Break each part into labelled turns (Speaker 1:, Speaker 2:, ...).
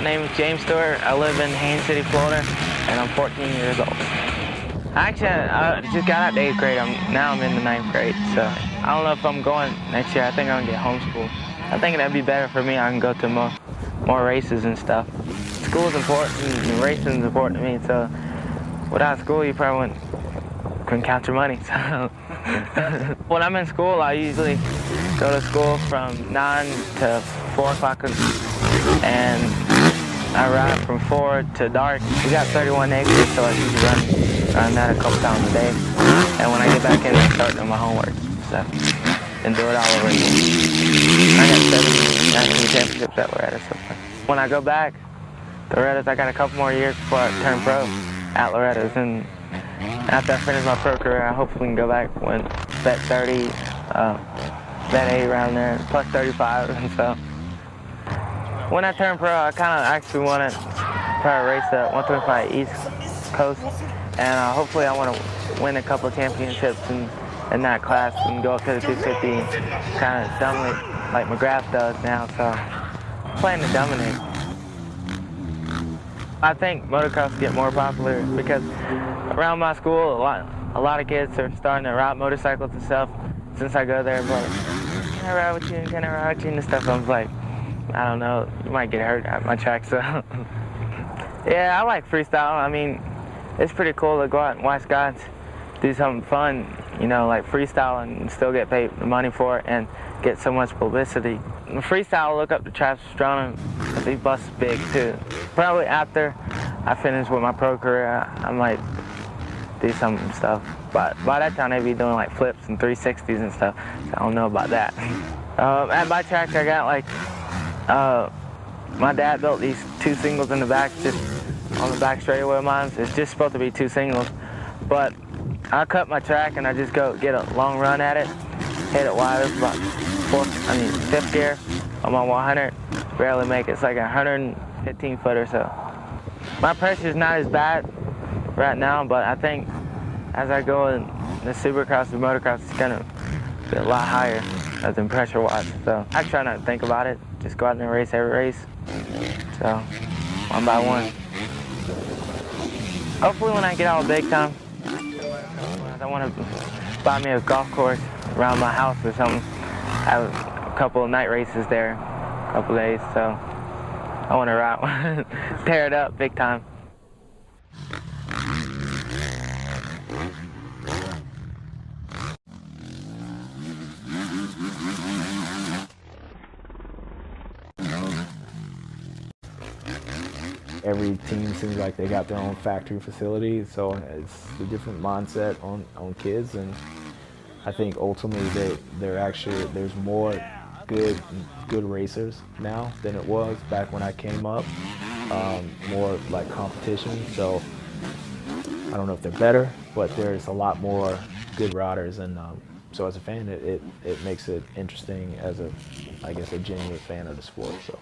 Speaker 1: name is James Stewart. I live in Haines City, Florida, and I'm 14 years old. Actually, I just got out of 8th grade. Now I'm in the 9th grade, so I don't know if I'm going next year. I think I'm gonna get homeschooled. I think that'd be better for me. I can go to more races and stuff. School's important, and racing's important to me, so without school, you probably couldn't count your money. So when I'm in school, I usually go to school from 9 to 4 o'clock, and I ride from 4 to dark. We got 31 acres, so I usually run that a couple times a day. And when I get back in, I start doing my homework stuff and do it all over again. I got 7 national championships at Loretta's so far. When I go back to Loretta's, I got a couple more years before I turn pro at Loretta's, and after I finish my pro career, I hopefully can go back when bet 30, bet 8 around there, plus 35, and so. When I turn pro, I kind of actually want to try to race the 125 East Coast, and hopefully I want to win a couple of championships in that class and go up to the 250, kind of dominate like McGrath does now, so I'm planning to dominate. I think motocross get more popular because around my school, a lot of kids are starting to ride motorcycles and stuff. Since I go there, but can I ride with you? Can I ride with you and stuff? I'm like, I don't know, you might get hurt at my track, so. Yeah, I like freestyle. I mean, it's pretty cool to go out and watch guys do something fun, you know, like freestyle and still get paid the money for it and get so much publicity. In freestyle, I look up to Travis Pastrana because he busts big too. Probably after I finish with my pro career, I might do some stuff. But by that time, they'd be doing like flips and 360s and stuff, so I don't know about that. At my track, I got like, my dad built these 2 singles in the back, just on the back straightaway of mine. It's just supposed to be 2 singles, but I cut my track and I just go get a long run at it, hit it wide. It's about 5th gear on my 100, barely make it. It's like a 115 foot or so. My pressure's not as bad right now, but I think as I go in the supercross and motocross, it's gonna be a lot higher than pressure-wise. So I try not to think about it. Just go out and race every race. So, one by one. Hopefully when I get out big time, I want to buy me a golf course around my house or something. I have a couple of night races there, a couple days, so I want to ride one, tear it up big time.
Speaker 2: Every team seems like they got their own factory facility, so it's a different mindset on kids, and I think ultimately there's more good racers now than it was back when I came up. More like competition, so I don't know if they're better, but there's a lot more good riders, and so as a fan, it makes it interesting as a genuine fan of the sport. So.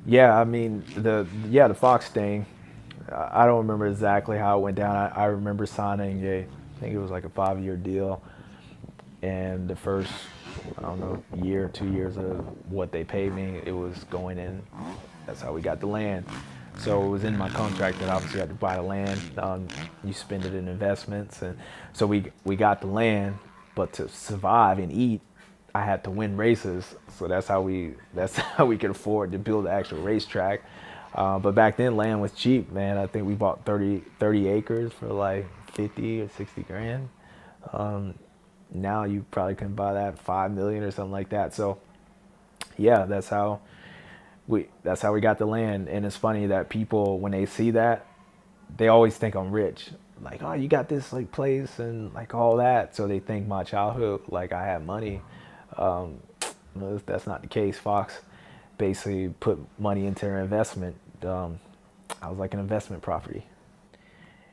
Speaker 2: Yeah, I mean, the Fox thing, I don't remember exactly how it went down. I remember signing I think it was like a 5-year deal, and the first, I don't know, year, 2 years of what they paid me, it was going in. That's how we got the land. So it was in my contract that obviously I had to buy the land. You spend it in investments, and so we got the land, but to survive and eat, I had to win races, so that's how we could afford to build the actual racetrack. But back then, land was cheap, man. I think we bought 30 acres for like 50 or 60 grand. Now you probably can buy that 5 million or something like that. So yeah, that's how we got the land. And it's funny that people, when they see that, they always think I'm rich. Like, oh, you got this like place and like all that. So they think my childhood, like I had money. No, that's not the case. Fox basically put money into their investment. I was like an investment property.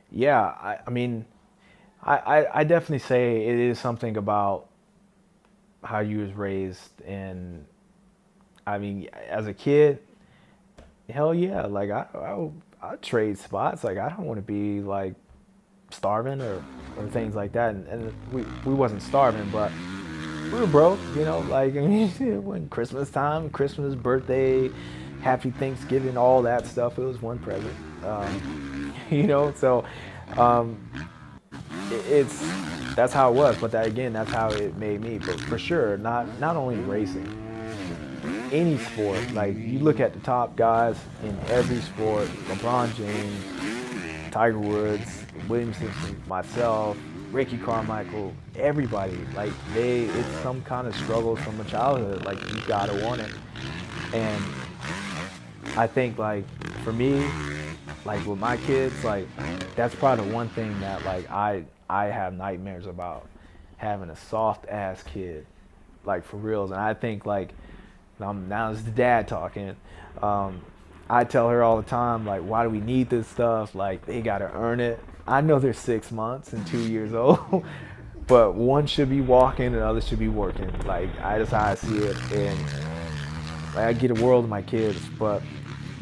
Speaker 2: Yeah, I mean, I definitely say it is something about how you was raised, and I mean, as a kid, hell yeah, like I trade spots. Like I don't want to be like starving or things like that, and we wasn't starving, but we were broke, you know, like, I mean, when Christmas time, Christmas, birthday, Happy Thanksgiving, all that stuff. It was one present. You know, so um, it's that's how it was. But that, again, that's how it made me. But for sure, not only racing, any sport. Like you look at the top guys in every sport: LeBron James, Tiger Woods, William Simpson, myself, Ricky Carmichael, everybody. Like it's some kind of struggle from a childhood. Like you gotta want it. And I think like for me, like with my kids, like that's probably the one thing that like I have nightmares about, having a soft ass kid, like for reals. And I think like now it's the dad talking. Um, I tell her all the time, like, why do we need this stuff? Like, they gotta earn it. I know they're 6 months and 2 years old, but one should be walking and the other should be working. Like, that's how I see it. And like, I get a world of my kids, but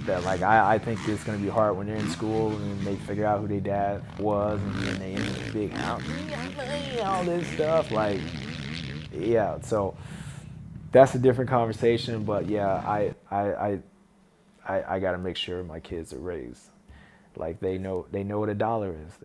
Speaker 2: that like I think it's gonna be hard when they're in school and they figure out who their dad was, and then they in this big house, all this stuff. Like, yeah, so that's a different conversation. But yeah, I got to make sure my kids are raised like they know what a dollar is.